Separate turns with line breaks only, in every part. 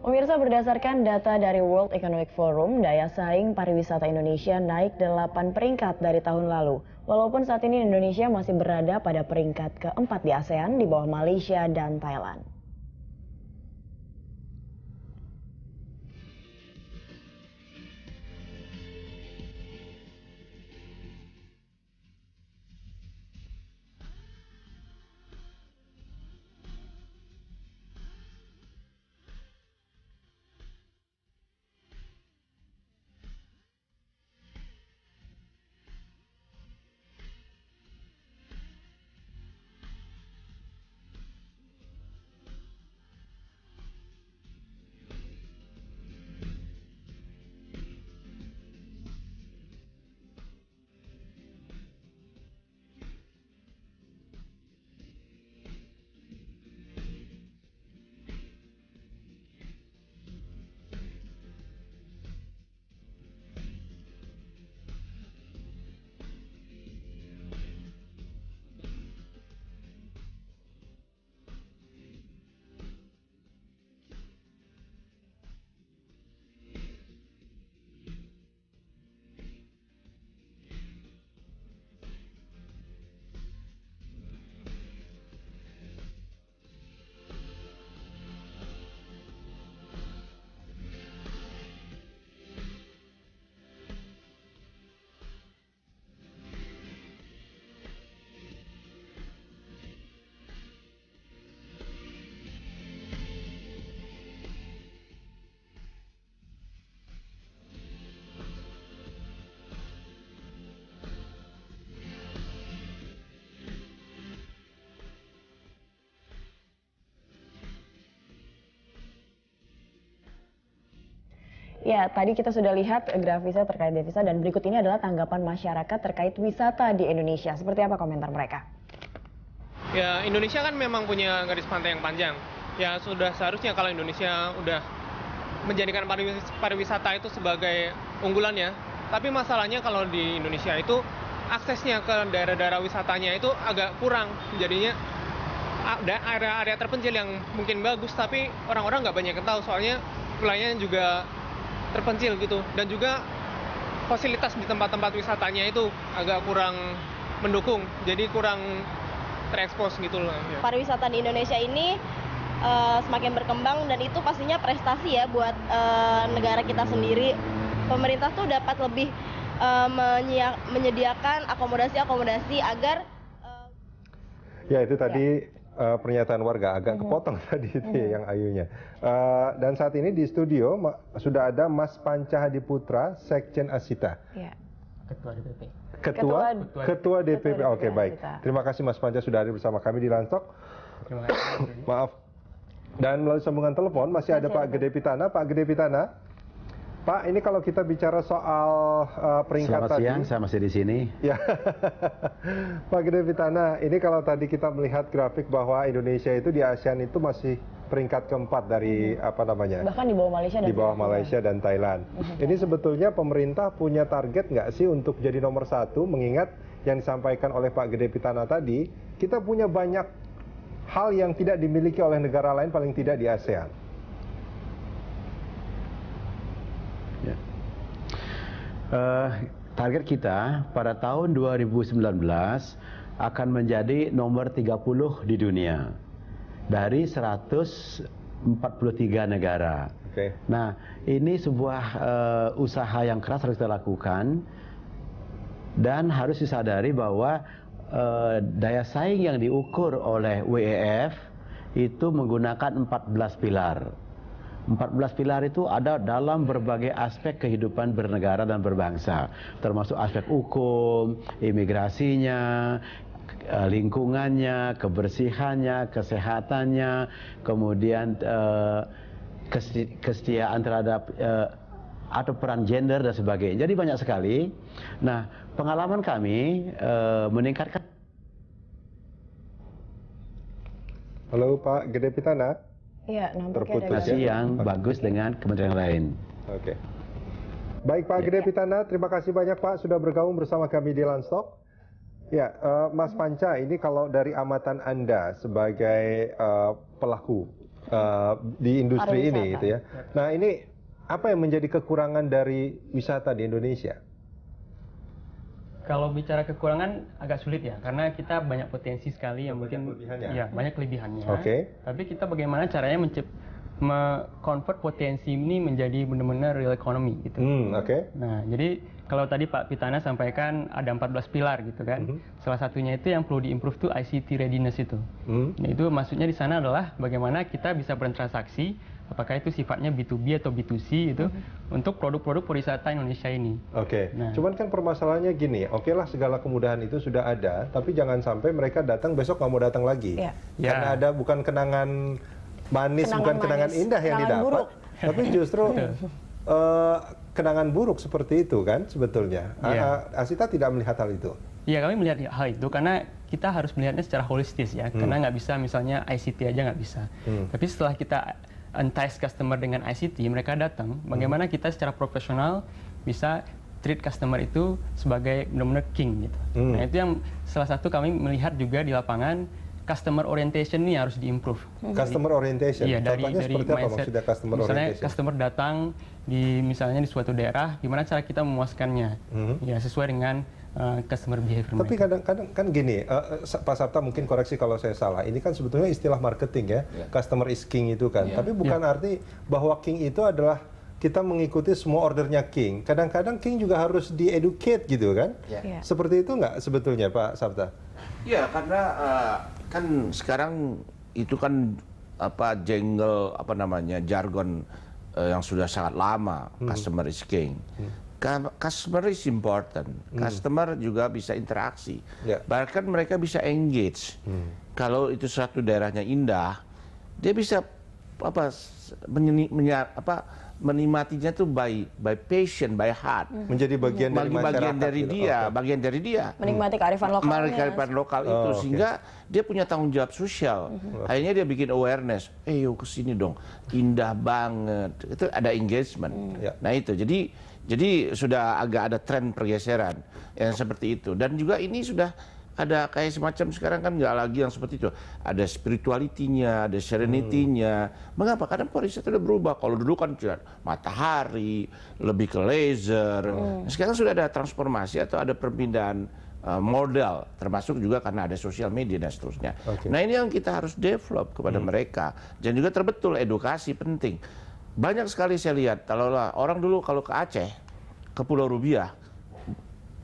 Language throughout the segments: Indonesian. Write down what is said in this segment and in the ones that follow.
Pemirsa, berdasarkan data dari World Economic Forum, daya saing pariwisata Indonesia naik 8 peringkat dari tahun lalu. Walaupun saat ini Indonesia masih berada pada peringkat keempat di ASEAN di bawah Malaysia dan Thailand. Ya, tadi kita sudah lihat grafisnya terkait devisa dan berikut ini adalah tanggapan masyarakat terkait wisata di Indonesia. Seperti apa komentar mereka?
Ya, Indonesia kan memang punya garis pantai yang panjang. Ya, sudah seharusnya kalau Indonesia udah menjadikan pariwisata itu sebagai unggulannya. Tapi masalahnya kalau di Indonesia itu aksesnya ke daerah-daerah wisatanya itu agak kurang. Jadinya ada area-area terpencil yang mungkin bagus, tapi orang-orang nggak banyak yang tahu. Soalnya wilayahnya juga terpencil gitu, dan juga fasilitas di tempat-tempat wisatanya itu agak kurang mendukung, jadi kurang terekspos gitu loh.
Pariwisata di Indonesia ini semakin berkembang dan itu pastinya prestasi ya buat negara kita sendiri. Pemerintah tuh dapat lebih menyediakan akomodasi-akomodasi agar
ya itu tadi pernyataan warga, agak kepotong tadi itu yang ayunya. Dan saat ini di studio sudah ada Mas Panca Hadiputra, Sekjen Asita.
Ya.
Ketua DPP.
Ketua DPP. Oke, baik. Terima kasih Mas Panca sudah hadir bersama kami di Lantok.
Terima kasih.
Maaf. Dan melalui sambungan telepon masih ada Pak Gede Pitana. Pak Gede Pitana. Pak, ini kalau kita bicara soal peringkat
Selamat siang, saya masih di sini.
Ya, Pak Gede Pitana, ini kalau tadi kita melihat grafik bahwa Indonesia itu di ASEAN itu masih peringkat keempat dari apa namanya?
Bahkan di bawah Malaysia dan
di bawah Malaysia dan Thailand. Ini sebetulnya pemerintah punya target nggak sih untuk jadi nomor satu? Mengingat yang disampaikan oleh Pak Gede Pitana tadi, kita punya banyak hal yang tidak dimiliki oleh negara lain, paling tidak di ASEAN.
Target kita pada tahun 2019 akan menjadi nomor 30 di dunia dari 143 negara.
Okay.
Nah, ini sebuah usaha yang keras harus kita lakukan dan harus disadari bahwa daya saing yang diukur oleh WEF itu menggunakan 14 pilar. 14 pilar itu ada dalam berbagai aspek kehidupan bernegara dan berbangsa, termasuk aspek hukum, imigrasinya, lingkungannya, kebersihannya, kesehatannya, kemudian kesetiaan terhadap atau peran gender dan sebagainya. Jadi banyak sekali. Nah, pengalaman kami meningkatkan.
Halo Pak Gede Pitana.
Iya,
terputus
yang bagus dengan kementerian lain.
Oke. Baik Pak Gede Pitana, terima kasih banyak Pak sudah bergabung bersama kami di Landstalk. Ya, Mas Panca, ini kalau dari amatan Anda sebagai pelaku di industri ini
Pariwisata.
gitu ya. Nah ini apa yang menjadi kekurangan dari wisata di Indonesia?
Kalau bicara kekurangan agak sulit ya, karena kita banyak potensi sekali yang
Banyak
mungkin
kelebihannya.
ya banyak kelebihannya.
Oke.
Tapi kita bagaimana caranya convert potensi ini menjadi benar-benar real economy gitu.
Oke.
Nah, jadi kalau tadi Pak Pitana sampaikan ada 14 pilar gitu kan. Salah satunya itu yang perlu diimprove tuh ICT readiness itu. Nah, itu maksudnya di sana adalah bagaimana kita bisa bertransaksi, apakah itu sifatnya B2B atau B2C itu untuk produk-produk pariwisata Indonesia ini.
Oke.
Nah.
Cuman kan permasalahannya gini, oke lah segala kemudahan itu sudah ada, tapi jangan sampai mereka datang besok nggak mau datang lagi.
Iya.
Karena
Ya.
ada bukan kenangan manis,
Kenangan
bukan kenangan
manis,
indah yang
kenangan
didapat,
buruk.
tapi justru kenangan buruk seperti itu kan sebetulnya.
Iya.
Asita tidak melihat hal itu.
Iya, kami melihat hal itu karena kita harus melihatnya secara holistis ya, karena nggak bisa misalnya ICT aja nggak bisa. Tapi setelah kita entice customer dengan ICT, mereka datang, bagaimana kita secara profesional bisa treat customer itu sebagai benar-benar king gitu. Nah itu yang salah satu kami melihat juga di lapangan, customer orientation ini harus diimprove.
Customer orientation.
Iya,
Contohnya seperti apa maksudnya customer
misalnya
orientation?
customer datang misalnya di suatu daerah, gimana cara kita memuaskannya, ya sesuai dengan customer behavior
Tapi
mereka.
kadang-kadang kan gini, Pak Sabta mungkin koreksi kalau saya salah. Ini kan sebetulnya istilah marketing ya, customer is king itu kan. Tapi bukan arti bahwa king itu adalah kita mengikuti semua ordernya king. Kadang-kadang king juga harus di-educate gitu kan.
Iya.
Seperti itu nggak sebetulnya Pak Sabta?
Ya, karena kan sekarang itu kan apa namanya jargon yang sudah sangat lama, customer is king. Customer is important. Customer juga bisa interaksi.
Ya.
Bahkan mereka bisa engage. Kalau itu suatu daerahnya indah, dia bisa menikmatinya tuh by passion, by heart.
Menjadi bagian dari masyarakat.
Bagian dari dia.
Menikmati kearifan lokalnya.
Kearifan lokal itu
oke.
sehingga dia punya tanggung jawab sosial. Akhirnya dia bikin awareness. Yuk kesini dong, indah banget. Itu ada engagement.
Ya.
Nah itu jadi sudah agak ada tren pergeseran yang seperti itu. Dan juga ini sudah ada kayak semacam sekarang kan nggak lagi yang seperti itu. Ada spirituality-nya, ada serenity-nya. Mengapa? Karena pariwisata sudah berubah. Kalau dulu kan cuma matahari, lebih ke laser. Sekarang sudah ada transformasi atau ada perpindahan modal, termasuk juga karena ada sosial media dan seterusnya.
Oke.
Nah ini yang kita harus develop kepada mereka. Dan juga terbetul edukasi penting. Banyak sekali saya lihat, kalau orang dulu kalau ke Aceh, ke Pulau Rubiah,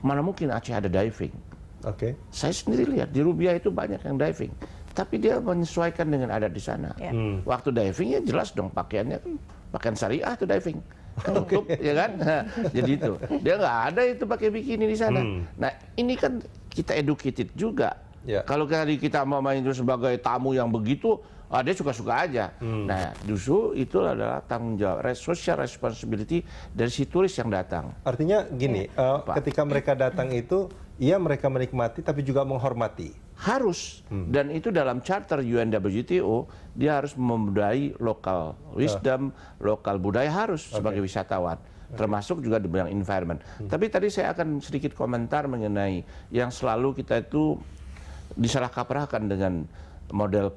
mana mungkin Aceh ada diving.
Oke.
Saya sendiri lihat di Rubiah itu banyak yang diving, tapi dia menyesuaikan dengan adat di sana.
Ya.
Waktu diving ya jelas dong pakaiannya kan pakaian syariah tuh diving, tutup ya kan. Nah, jadi itu dia nggak ada itu pakai bikini di sana. Nah ini kan kita educated juga.
Ya.
Kalau kita mau main itu sebagai tamu yang begitu, dia suka-suka aja. Nah justru itu adalah tanggung jawab social responsibility dari si turis yang datang.
Artinya gini, ketika mereka datang itu, iya mereka menikmati tapi juga menghormati.
Harus, dan itu dalam charter UNWTO, dia harus membudayai lokal wisdom, lokal budaya harus sebagai wisatawan. Termasuk juga di bidang environment. Tapi tadi saya akan sedikit komentar mengenai yang selalu kita itu disalah kaprahkan dengan model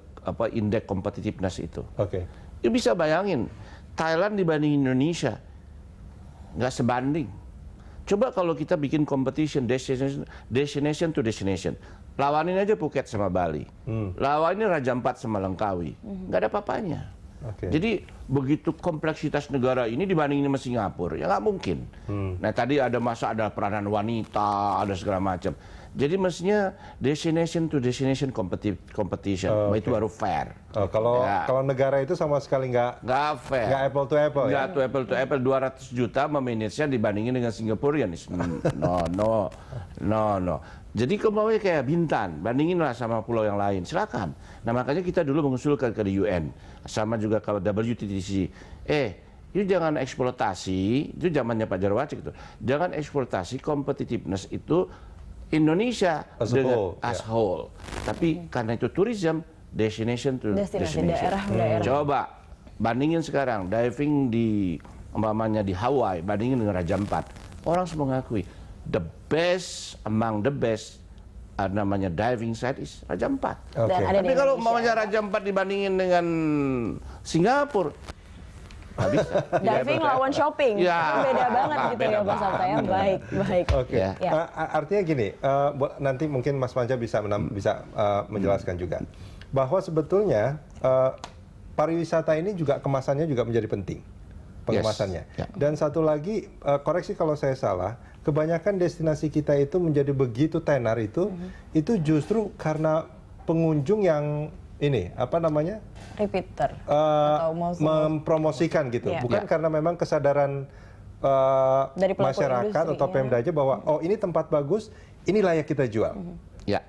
indeks competitiveness itu.
Oke.
You bisa bayangin, Thailand dibanding Indonesia nggak sebanding. Coba kalau kita bikin competition destination to destination, lawanin aja Phuket sama Bali, lawanin Raja Ampat sama Langkawi, nggak ada apa-apanya.
Oke.
Jadi begitu kompleksitas negara ini dibandingin sama Singapura, ya nggak mungkin. Nah tadi ada ada peranan wanita, ada segala macam. Jadi mestinya destination to destination competition, itu baru fair.
Kalau negara itu sama sekali nggak
fair.
nggak apple to apple
Nggak
ya.
tuh apple to apple, 200 juta memanage-nya dibandingin dengan Singaporean. No. Jadi kemauannya kayak Bintan, bandinginlah sama pulau yang lain, silakan. Nah makanya kita dulu mengusulkan ke UN, sama juga kalau WTTC, itu jangan eksploitasi, itu zamannya Pak Jarwaci gitu. Jangan eksploitasi competitiveness itu Indonesia
As a whole,
as whole. Tapi karena itu tourism, destination to
Destinasi
destination.
daerah-daerah.
Coba bandingin sekarang diving di umpamanya di Hawaii, bandingin dengan Raja Ampat. Orang semua mengakui the best among the best namanya diving site is Raja Ampat.
Oke.
Dan ada di
Tapi kalau
Indonesia.
maunya Raja Ampat dibandingin dengan Singapura, nggak bisa.
Diving lawan shopping,
Ya.
Kan beda banget gitu
Beda
ya Mas Sabta ya. Baik, baik.
Oke.
Ya.
Ya.
Artinya gini, nanti mungkin Mas Panca bisa menjelaskan juga bahwa sebetulnya pariwisata ini juga kemasannya juga menjadi penting, pengemasannya.
Yes. Ya.
Dan satu lagi, koreksi kalau saya salah, kebanyakan destinasi kita itu menjadi begitu tenar itu justru karena pengunjung yang ini apa namanya
Repeater. Atau mau
mempromosikan gitu,
Ya.
bukan
Ya.
karena memang kesadaran
Dari pelaku
masyarakat
industri,
atau
ya.
Pemda aja bahwa oh ini tempat bagus, ini layak kita jual.
Ya,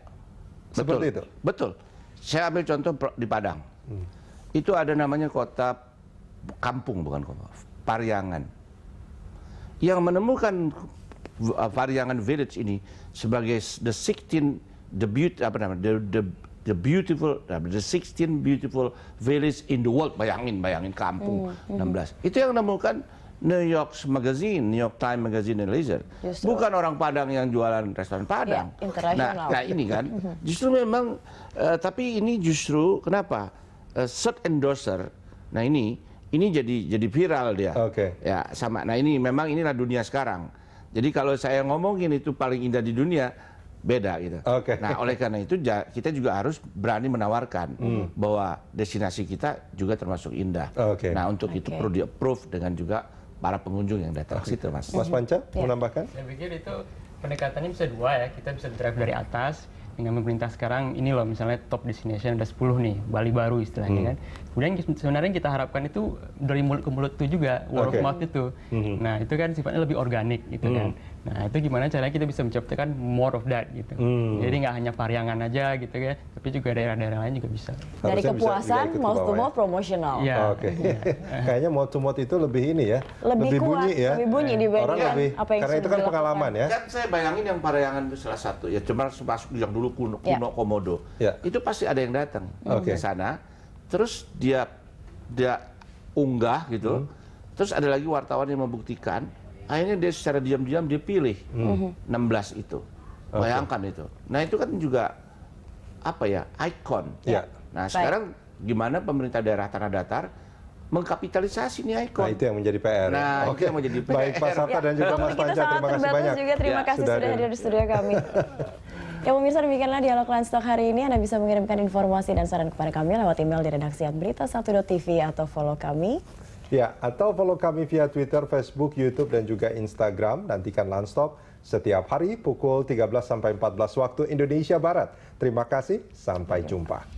Seperti itu?
Betul. Saya ambil contoh di Padang. Itu ada namanya kota kampung, bukan kota, Pariangan. Yang menemukan Pariangan Village ini sebagai the 16 beautiful village in the world. Bayangin kampung 16. Itu yang menemukan New York Magazine, New York Times Magazine and Leisure.
Justru.
Bukan orang Padang yang jualan restoran Padang.
Ya, internasional.
Nah ini kan, justru memang, tapi ini justru kenapa? Search endorser. Nah ini jadi viral dia.
Oke.
Ya sama. Nah ini memang inilah dunia sekarang. Jadi kalau saya ngomongin itu paling indah di dunia, beda gitu.
Oke.
Nah oleh karena itu kita juga harus berani menawarkan bahwa destinasi kita juga termasuk indah.
Oke.
Nah untuk itu
Oke.
perlu di-approve dengan juga para pengunjung yang datang ke situ, Mas.
Mas Panca
Ya.
menambahkan?
Saya pikir itu pendekatannya bisa dua ya. Kita bisa drive dari atas dengan pemerintah sekarang ini loh misalnya top destination ada 10 nih, Bali baru istilahnya kan. Kemudian sebenarnya kita harapkan itu dari mulut ke mulut itu juga, word
Oke.
of mouth itu. Nah itu kan sifatnya lebih organik gitu kan. Nah itu gimana caranya kita bisa menciptakan more of that gitu. Jadi nggak hanya Pariangan aja gitu ya, tapi juga daerah-daerah lain juga bisa.
Dari
Harusnya bisa
kepuasan,
ikut ke
mouth to
bawah ya.
mouth promotional.
Iya.
Oke. Kayaknya mouth to mouth itu lebih ini ya.
Lebih kuat,
bunyi ya.
lebih bunyi
Orang
dibandingkan
lebih
apa yang
karena itu
sudah
kan
dilakukan.
pengalaman ya.
Kan saya bayangin yang Pariangan itu salah satu ya, cuma masuk yang dulu kuno
Ya.
Komodo.
Ya.
Itu pasti ada yang datang
Oke.
ke sana. Terus dia unggah gitu. Terus ada lagi wartawan yang membuktikan. Akhirnya dia secara diam-diam dia pilih 16 itu. Bayangkan itu. Nah itu kan juga apa ya, ikon.
Ya.
Nah sekarang gimana pemerintah daerah Tanah Datar mengkapitalisasi nih ikon.
Nah itu yang menjadi PR.
Nah, itu yang menjadi PR.
Baik Pak Sarta dan juga
Waktu
Mas
kita
Panca,
sangat
terima kasih
terbatas
banyak.
juga. Terima
Ya,
kasih
sudah
sudah
hadir.
hadir di studio kami. Ya pemirsa, demikianlah dialog Landstalk hari ini. Anda bisa mengirimkan informasi dan saran kepada kami lewat email di redaksi@berita1.tv atau follow kami.
Ya, atau follow kami via Twitter, Facebook, YouTube, dan juga Instagram. Nantikan Landstalk setiap hari pukul 13 sampai 14 waktu Indonesia Barat. Terima kasih, sampai jumpa.